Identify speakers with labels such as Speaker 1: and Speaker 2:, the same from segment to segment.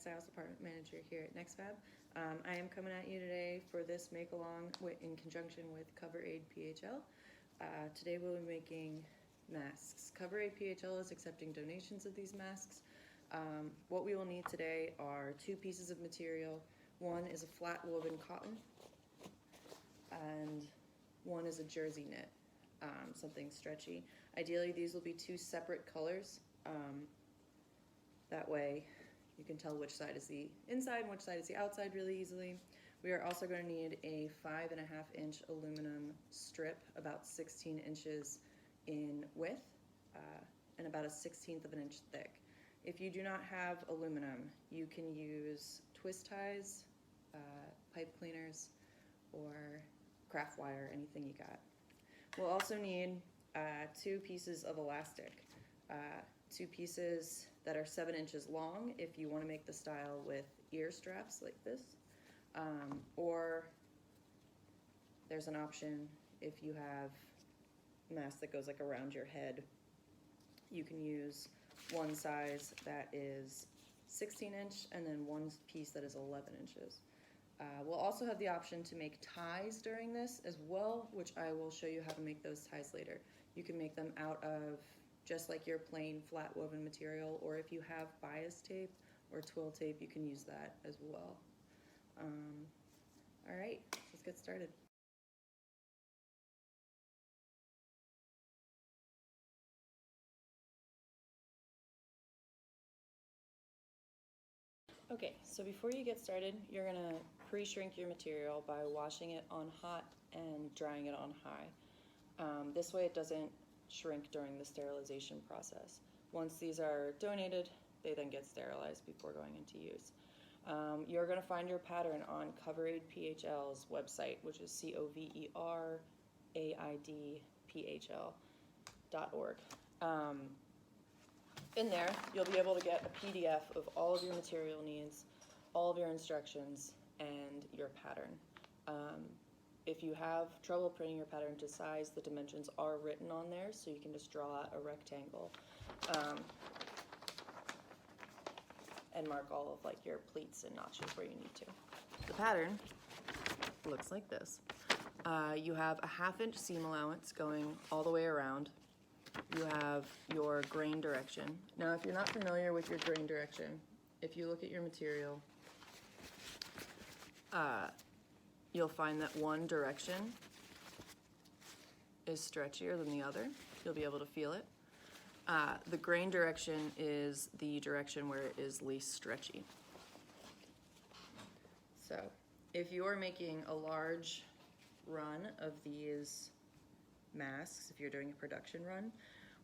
Speaker 1: Textiles Department Manager here at NextFab. I am coming at you today for this make-along in conjunction with CoverAid PHL. Today we'll be making masks. CoverAid PHL is accepting donations of these masks. What we will need today are 2 pieces of material. One is a flat woven cotton, and one is a jersey knit, something stretchy. Ideally, these will be 2 separate colors. That way you can tell which side is the inside and which side is the outside really easily. We are also going to need a 5.5 inch aluminum strip, about 16 inches in width and about a 1/16 of an inch thick. If you do not have aluminum, you can use twist ties, pipe cleaners, or craft wire, anything you got. We'll also need 2 pieces of elastic, 2 pieces that are 7 inches long if you want to make the style with ear straps like this, or there's an option if you have a mask that goes like around your head. You can use one size that is 16 inch and then one piece that is 11 inches. We'll also have the option to make ties during this as well, which I will show you how to make those ties later. You can make them out of just like your plain flat woven material, or if you have bias tape or twill tape, you can use that as well. All right, let's get started. Okay, so before you get started, you're gonna pre-shrink your material by washing it on hot and drying it on high. This way it doesn't shrink during the sterilization process. Once these are donated, they then get sterilized before going into use. You're going to find your pattern on CoverAid PHL's website, which is CoverAidPHL.org. In there, you'll be able to get a PDF of all of your material needs, all of your instructions, and your pattern. If you have trouble printing your pattern to size, the dimensions are written on there, so you can just draw a rectangle and mark all of like your pleats and notches where you need to. The pattern looks like this. You have a 1/2 inch seam allowance going all the way around. You have your grain direction. Now, if you're not familiar with your grain direction, if you look at your material, you'll find that one direction is stretchier than the other. You'll be able to feel it. The grain direction is the direction where it is least stretchy. So if you're making a large run of these masks, if you're doing a production run,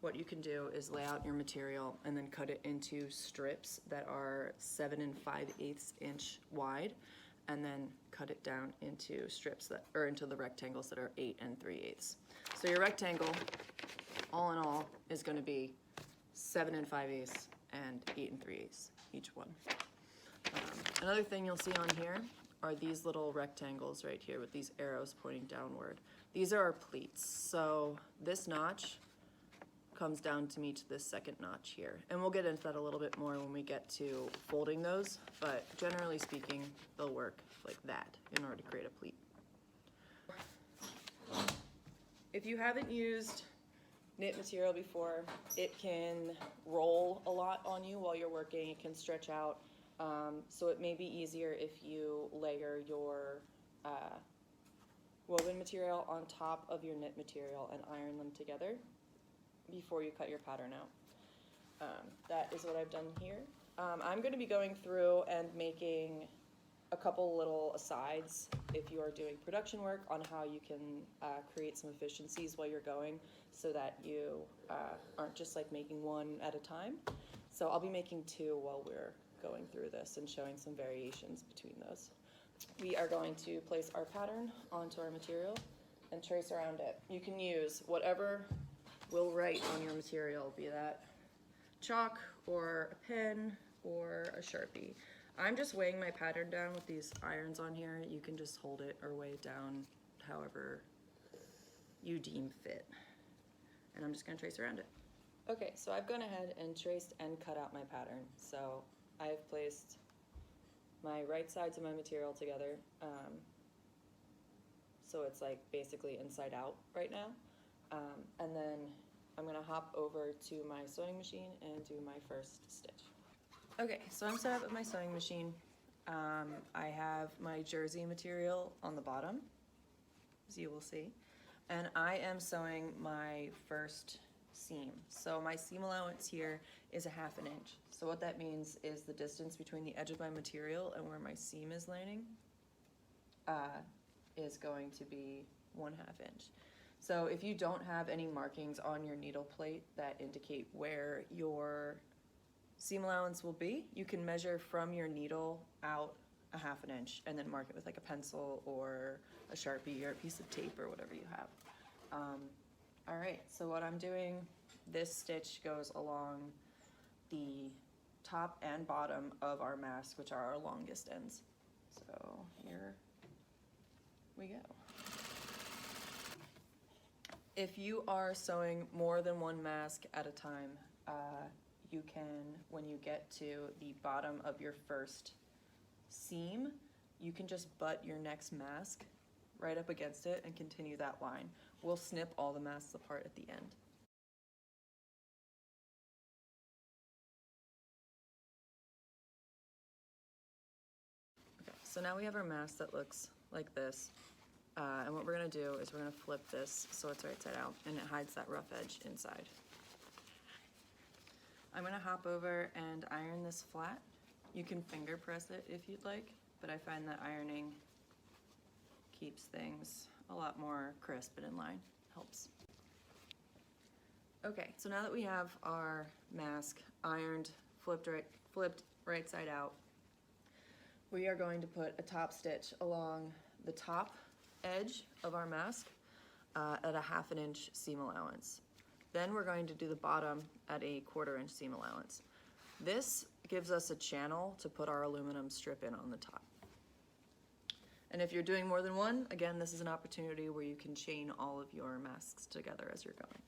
Speaker 1: what you can do is lay out your material and then cut it into strips that are 7 5/8 inch wide, and then cut it down into strips that, or into the rectangles that are 8 3/8. So your rectangle, all in all, is going to be 7 5/8 and 8 3/8 each one. Another thing you'll see on here are these little rectangles right here with these arrows pointing downward. These are our pleats. So this notch comes down to meet this second notch here. And we'll get into that a little bit more when we get to folding those, but generally speaking, they'll work like that in order to create a pleat. If you haven't used knit material before, it can roll a lot on you while you're working. It can stretch out. So it may be easier if you layer your woven material on top of your knit material and iron them together before you cut your pattern out. That is what I've done here. I'm going to be going through and making a couple little asides if you are doing production work on how you can create some efficiencies while you're going, so that you aren't just like making one at a time. So I'll be making 2 while we're going through this and showing some variations between those. We are going to place our pattern onto our material and trace around it. You can use whatever will write on your material, be that chalk or a pen or a Sharpie. I'm just weighing my pattern down with these irons on here. You can just hold it or weigh it down however you deem fit. And I'm just gonna trace around it. Okay, so I've gone ahead and traced and cut out my pattern. So I've placed my right sides of my material together. So it's like basically inside out right now. And then I'm gonna hop over to my sewing machine and do my first stitch. Okay, so I'm set up with my sewing machine. I have my jersey material on the bottom, as you will see, and I am sewing my first seam. So my seam allowance here is 1/2 inch. So what that means is the distance between the edge of my material and where my seam is landing is going to be 1/2 inch. So if you don't have any markings on your needle plate that indicate where your seam allowance will be, you can measure from your needle out 1/2 inch and then mark it with like a pencil or a Sharpie or a piece of tape or whatever you have. All right, so what I'm doing, this stitch goes along the top and bottom of our mask, which are our longest ends. So here we go. If you are sewing more than one mask at a time, you can, when you get to the bottom of your first seam, you can just butt your next mask right up against it and continue that line. We'll snip all the masks apart at the end. Okay, so now we have our mask that looks like this. And what we're gonna do is we're gonna flip this so it's right side out and it hides that rough edge inside. I'm gonna hop over and iron this flat. You can finger press it if you'd like, but I find that ironing keeps things a lot more crisp and in line. Helps. Okay, so now that we have our mask ironed, flipped right side out, we are going to put a top stitch along the top edge of our mask at a 1/2 inch seam allowance. Then we're going to do the bottom at a 1/4 inch seam allowance. This gives us a channel to put our aluminum strip in on the top. And if you're doing more than one, again, this is an opportunity where you can chain all of your masks together as you're going.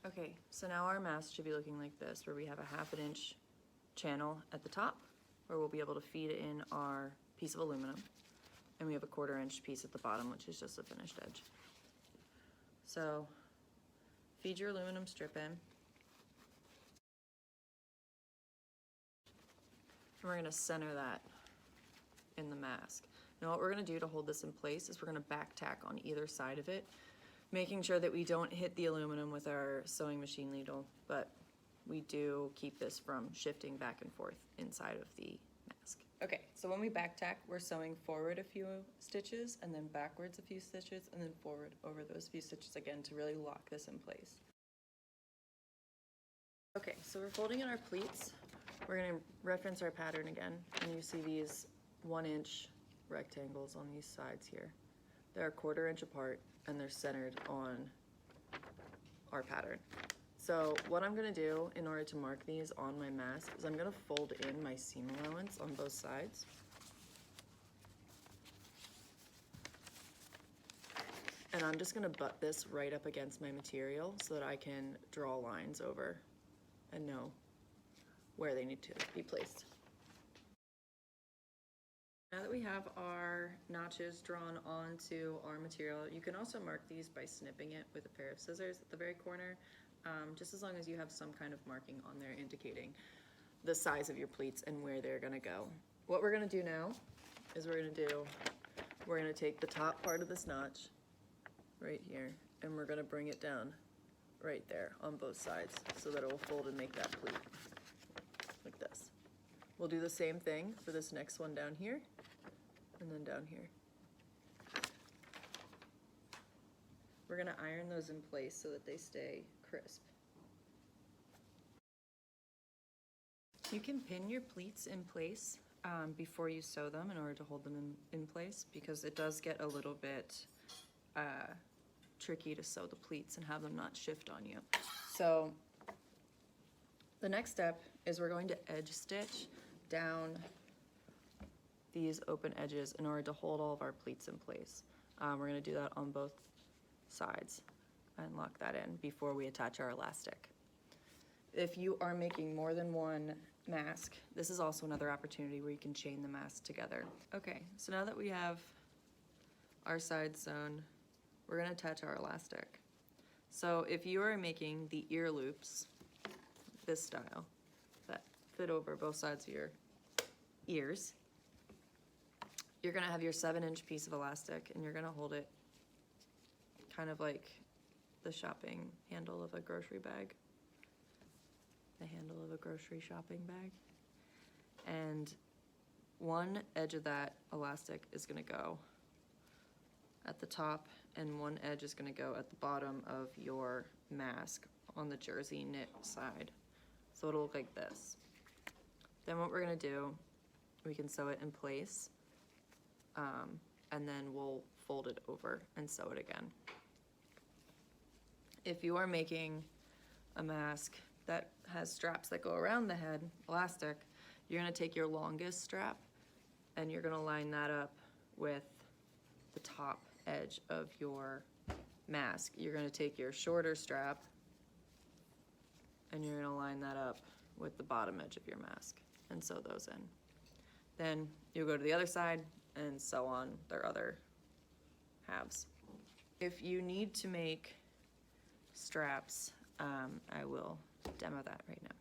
Speaker 1: Okay, so now our mask should be looking like this, where we have a 1/2 inch channel at the top, where we'll be able to feed in our piece of aluminum. And we have a 1/4 inch piece at the bottom, which is just a finished edge. So feed your aluminum strip in. And we're gonna center that in the mask. Now what we're gonna do to hold this in place is we're gonna back tack on either side of it, making sure that we don't hit the aluminum with our sewing machine needle, but we do keep this from shifting back and forth inside of the mask. Okay, so when we back tack, we're sewing forward a few stitches and then backwards a few stitches and then forward over those few stitches again to really lock this in place. Okay, so we're folding in our pleats. We're gonna reference our pattern again, and you see these 1 inch rectangles on these sides here. They're a 1/4 inch apart and they're centered on our pattern. So what I'm gonna do in order to mark these on my mask is I'm gonna fold in my seam allowance on both sides. And I'm just gonna butt this right up against my material so that I can draw lines over and know where they need to be placed. Now that we have our notches drawn onto our material, you can also mark these by snipping it with a pair of scissors at the very corner, just as long as you have some kind of marking on there indicating the size of your pleats and where they're gonna go. What we're gonna do now is we're gonna take the top part of this notch right here and we're gonna bring it down right there on both sides so that it will fold and make that pleat like this. We'll do the same thing for this next one down here and then down here. We're gonna iron those in place so that they stay crisp. You can pin your pleats in place before you sew them in order to hold them in place, because it does get a little bit tricky to sew the pleats and have them not shift on you. So the next step is we're going to edge stitch down these open edges in order to hold all of our pleats in place. We're going to do that on both sides and lock that in before we attach our elastic. If you are making more than one mask, this is also another opportunity where you can chain the mask together. Okay, so now that we have our sides sewn, we're gonna attach our elastic. So if you are making the ear loops, this style, that fit over both sides of your ears, you're gonna have your 7-inch piece of elastic and you're gonna hold it kind of like the shopping handle of a grocery bag. The handle of a grocery shopping bag. And one edge of that elastic is gonna go at the top and one edge is gonna go at the bottom of your mask on the jersey knit side. So it'll look like this. Then what we're gonna do, we can sew it in place, and then we'll fold it over and sew it again. If you are making a mask that has straps that go around the head, elastic, you're gonna take your longest strap and you're gonna line that up with the top edge of your mask. You're gonna take your shorter strap and you're gonna line that up with the bottom edge of your mask and sew those in. Then you'll go to the other side and sew on their other halves. If you need to make straps, I will demo that right now.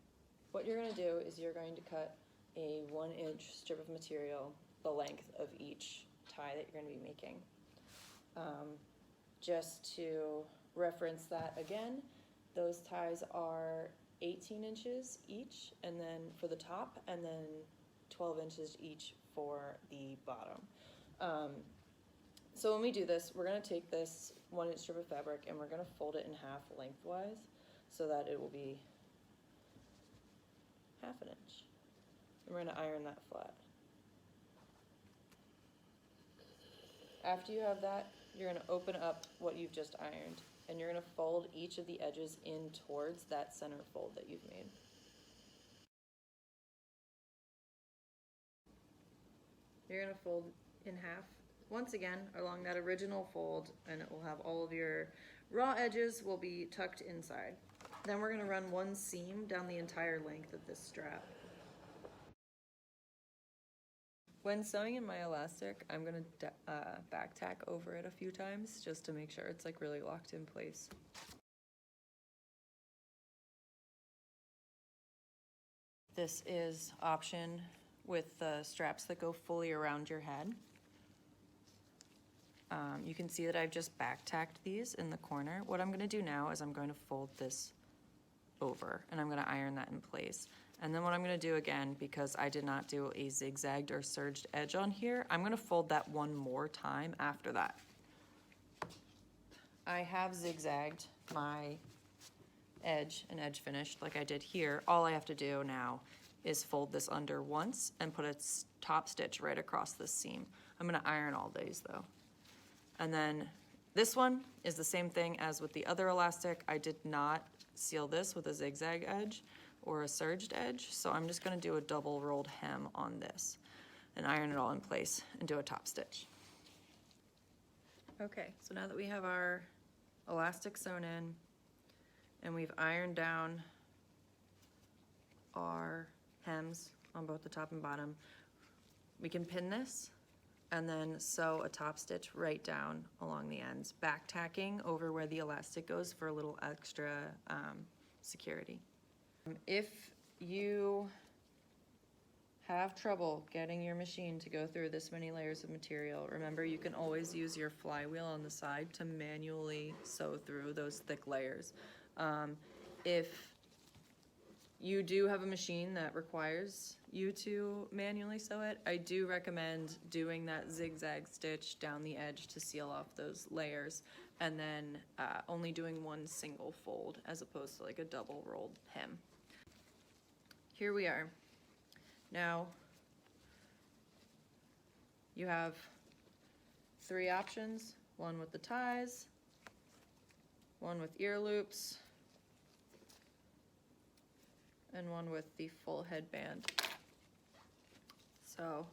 Speaker 1: What you're gonna do is you're going to cut a 1-inch strip of material the length of each tie that you're gonna be making. Just to reference that again, those ties are 18 inches each, and then for the top, and then 12 inches each for the bottom. So when we do this, we're gonna take this 1-inch strip of fabric and we're gonna fold it in half lengthwise so that it will be ½ inch. And we're gonna iron that flat. After you have that, you're gonna open up what you've just ironed and you're gonna fold each of the edges in towards that center fold that you've made. You're gonna fold in half once again along that original fold, and it will have all of your raw edges will be tucked inside. Then we're gonna run one seam down the entire length of this strap. When sewing in my elastic, I'm gonna back tack over it a few times just to make sure it's like really locked in place. This is option with the straps that go fully around your head. You can see that I've just back tacked these in the corner. What I'm gonna do now is I'm going to fold this over and I'm gonna iron that in place. And then what I'm gonna do again, because I did not do a zigzagged or serged edge on here, I'm gonna fold that one more time after that. I have zigzagged my edge and edge finished like I did here. All I have to do now is fold this under once and put a top stitch right across this seam. I'm gonna iron all these though. And then this one is the same thing as with the other elastic. I did not seal this with a zigzag edge or a serged edge, so I'm just gonna do a double rolled hem on this and iron it all in place and do a top stitch. Okay, so now that we have our elastic sewn in and we've ironed down our hems on both the top and bottom, we can pin this and then sew a top stitch right down along the ends, back tacking over where the elastic goes for a little extra security. If you have trouble getting your machine to go through this many layers of material, remember you can always use your flywheel on the side to manually sew through those thick layers. If you do have a machine that requires you to manually sew it, I do recommend doing that zigzag stitch down the edge to seal off those layers, and then only doing one single fold as opposed to like a double rolled hem. Here we are. Now, you have 3 options, one with the ties, one with ear loops, and one with the full headband. So,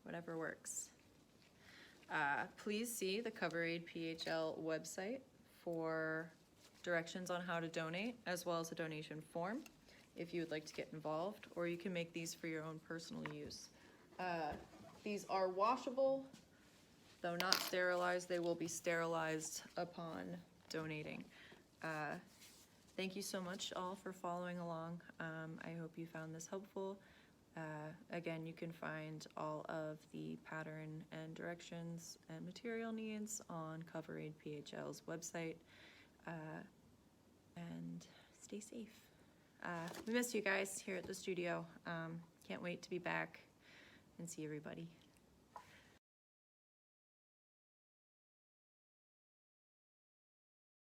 Speaker 1: whatever works. Please see the CoverAid PHL website for directions on how to donate, as well as a donation form if you would like to get involved, or you can make these for your own personal use. These are washable, though not sterilized. They will be sterilized upon donating. Thank you so much all for following along. I hope you found this helpful. Again, you can find all of the pattern and directions and material needs on CoverAid PHL's website. And stay safe. We miss you guys here at the studio. Can't wait to be back and see everybody.